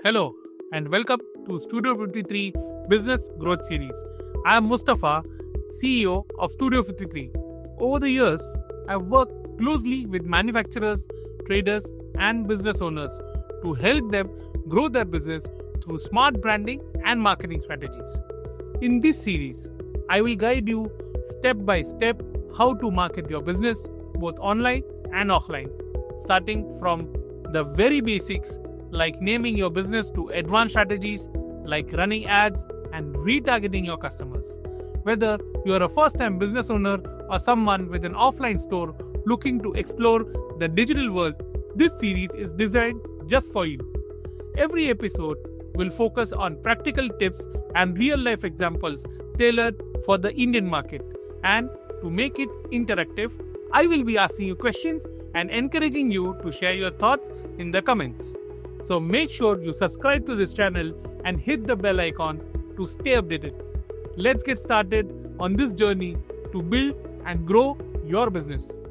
Hello and welcome to Studio 53 Business Growth Series. I am Mustafa, CEO of Studio 53. Over the years, I've worked closely with manufacturers, traders, and business owners to help them grow their business through smart branding and marketing strategies. In this series, I will guide you step by step how to market your business both online and offline, starting from the very basics like naming your business to advanced strategies like running ads and retargeting your customers. Whether you are a first-time business owner or someone with an offline store looking to explore the digital world, this series is designed just for you. Every episode will focus on practical tips and real-life examples tailored for the Indian market. And to make it interactive, I will be asking you questions and encouraging you to share your thoughts in the comments. So make sure you subscribe to this channel and hit the bell icon to stay updated. Let's get started on this journey to build and grow your business.